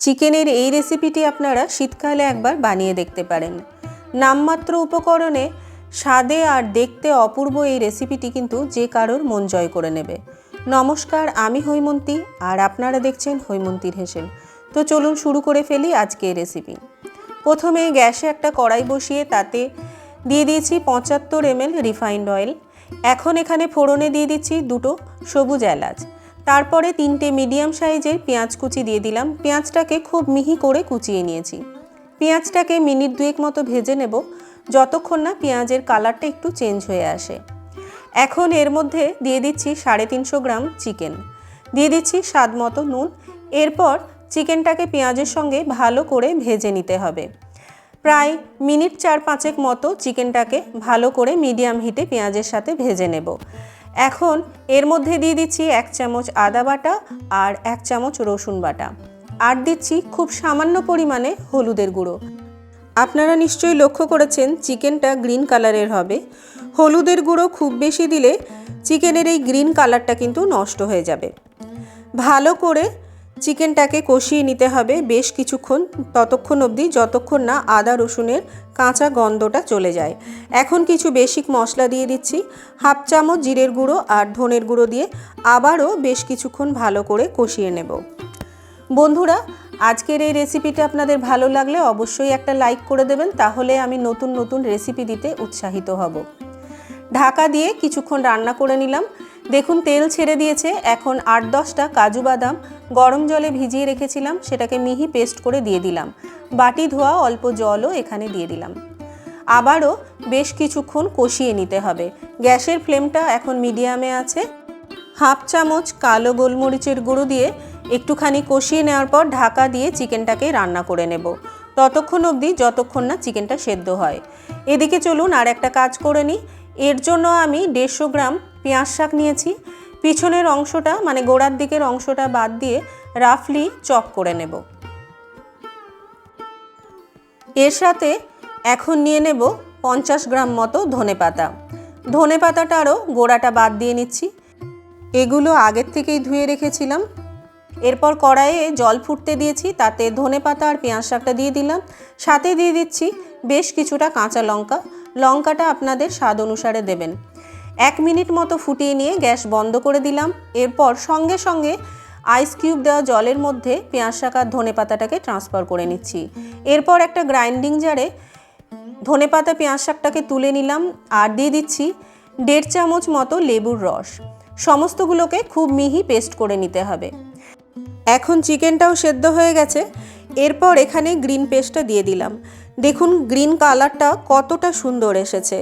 চিকেনের এই রেসিপিটি আপনারা শীতকালে একবার বানিয়ে দেখতে পারেন। নামমাত্র উপকরণে স্বাদে আর দেখতে অপূর্ব এই রেসিপিটি কিন্তু যে কারোর মন জয় করে নেবে। নমস্কার, আমি হৈমন্তী আর আপনারা দেখছেন হৈমন্তীর হেসেল। তো চলুন শুরু করে ফেলি আজকে রেসিপি। প্রথমে গ্যাসে একটা কড়াই বসিয়ে তাতে দিয়ে দিয়েছি 75 ml রিফাইন্ড অয়েল। এখন এখানে ফোড়নে দিয়ে দিচ্ছি 2টো সবুজ এলাচ। তারপরে 3টে মিডিয়াম সাইজের পেঁয়াজ কুচি দিয়ে দিলাম। পেঁয়াজটাকে খুব মিহি করে কুচিয়ে নিয়েছি। পেঁয়াজটাকে মিনিট 2 মতো ভেজে নেব, যতক্ষণ না পেঁয়াজের কালারটা একটু চেঞ্জ হয়ে আসে। এখন এর মধ্যে দিয়ে দিচ্ছি 350 গ্রাম চিকেন, দিয়ে দিচ্ছি স্বাদ মতো নুন। এরপর চিকেনটাকে পেঁয়াজের সঙ্গে ভালো করে ভেজে নিতে হবে। প্রায় মিনিট 4-5 মতো চিকেনটাকে ভালো করে মিডিয়াম হিটে পেঁয়াজের সাথে ভেজে নেব। এখন এর মধ্যে দিয়ে দিচ্ছি 1 চামচ আদা বাটা আর 1 চামচ রসুন বাটা, আর দিচ্ছি খুব সামান্য পরিমাণে হলুদের গুঁড়ো। আপনারা নিশ্চয়ই লক্ষ্য করেছেন চিকেনটা গ্রিন কালারের হবে। হলুদের গুঁড়ো খুব বেশি দিলে চিকেনের এই গ্রিন কালারটা কিন্তু নষ্ট হয়ে যাবে। ভালো করে চিকেনটাকে কষিয়ে নিতে হবে বেশ কিছুক্ষণ, ততক্ষণ অবধি যতক্ষণ না আদা রসুনের কাঁচা গন্ধটা চলে যায়। এখন কিছু বেসিক মশলা দিয়ে দিচ্ছি। 1/2 চামচ জিরের গুঁড়ো আর ধনের গুঁড়ো দিয়ে আবারও বেশ কিছুক্ষণ ভালো করে কষিয়ে নেব। বন্ধুরা, আজকের এই রেসিপিটা আপনাদের ভালো লাগলে অবশ্যই একটা লাইক করে দেবেন, তাহলে আমি নতুন নতুন রেসিপি দিতে উৎসাহিত হব। ঢাকা দিয়ে কিছুক্ষণ রান্না করে নিলাম। দেখুন তেল ছেড়ে দিয়েছে। এখন 8-10টা কাজু বাদাম গরম জলে ভিজিয়ে রেখেছিলাম, সেটাকে মিহি পেস্ট করে দিয়ে দিলাম। বাটি ধোয়া অল্প জলও এখানে দিয়ে দিলাম। আবারও বেশ কিছুক্ষণ কষিয়ে নিতে হবে। গ্যাসের ফ্লেমটা এখন মিডিয়ামে আছে। 1/2 চামচ কালো গোলমরিচের গুঁড়ো দিয়ে একটুখানি কষিয়ে নেওয়ার পর ঢাকা দিয়ে চিকেনটাকে রান্না করে নেব, ততক্ষণ অবধি যতক্ষণ না চিকেনটা সেদ্ধ হয়। এদিকে চলুন আর একটা কাজ করে নিই। এর জন্য আমি 150 গ্রাম পেঁয়াজ শাক নিয়েছি। পিছনের অংশটা মানে গোড়ার দিকের অংশটা বাদ দিয়ে রাফলি চপ করে নেব। এর সাথে এখন নিয়ে নেব 50 গ্রাম মতো ধনেপাতা। ধনেপাতাটারও গোড়াটা বাদ দিয়ে নিচ্ছি। এগুলো আগের থেকেই ধুয়ে রেখেছিলাম। এরপর কড়াইয়ে জল ফুটতে দিয়েছি, তাতে ধনেপাতা আর পেঁয়াজ শাকটা দিয়ে দিলাম। সাথে দিয়ে দিচ্ছি বেশ কিছুটা কাঁচা লঙ্কা। লঙ্কাটা আপনাদের স্বাদ অনুসারে দেবেন। 1 মিনিট মতো ফুটিয়ে নিয়ে গ্যাস বন্ধ করে দিলাম। এরপর সঙ্গে সঙ্গে আইস কিউব দেওয়া জলের মধ্যে পেঁয়াজ শাক আর ধনেপাতাটাকে ট্রান্সফার করে নিচ্ছি। এরপর একটা গ্রাইন্ডিং জারে ধনেপাতা পেঁয়াজ শাকটাকে তুলে নিলাম আর দিয়ে দিচ্ছি 1.5 চামচ মতো লেবুর রস। সমস্তগুলোকে খুব মিহি পেস্ট করে নিতে হবে। এখন চিকেনটাও সেদ্ধ হয়ে গেছে। এরপর এখানে গ্রিন পেস্টটা দিয়ে দিলাম। দেখুন গ্রিন কালারটা কতটা সুন্দর এসেছে।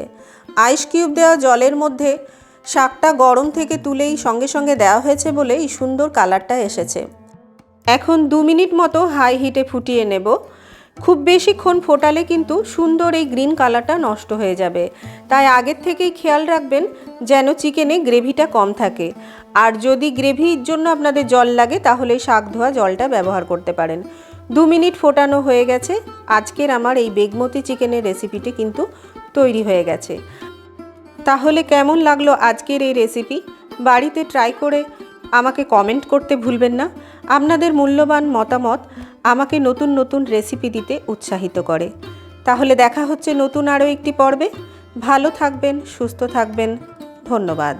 আইস কিউব দেওয়া জলের মধ্যে শাকটা গরম থেকে তুলেই সঙ্গে সঙ্গে দেওয়া হয়েছে বলে এই সুন্দর কালারটা এসেছে। এখন 2 মিনিট মতো হাই হিটে ফুটিয়ে নেব। খুব বেশিক্ষণ ফোটালে কিন্তু সুন্দর এই গ্রিন কালারটা নষ্ট হয়ে যাবে, তাই আগের থেকেই খেয়াল রাখবেন যেন চিকেনে গ্রেভিটা কম থাকে। আর যদি গ্রেভির জন্য আপনাদের জল লাগে তাহলে শাক ধোয়া জলটা ব্যবহার করতে পারেন। 2 মিনিট ফোটানো হয়ে গেছে। আজকের আমার এই বেগমতি চিকেনের রেসিপিটি কিন্তু তৈরি হয়ে গেছে। তাহলে কেমন লাগলো আজকের এই রেসিপি? বাড়িতে ট্রাই করে আমাকে কমেন্ট করতে ভুলবেন না। আপনাদের মূল্যবান মতামত আমাকে নতুন নতুন রেসিপি দিতে উৎসাহিত করে। তাহলে দেখা হচ্ছে নতুন আরও একটি পর্বে। ভালো থাকবেন, সুস্থ থাকবেন। ধন্যবাদ।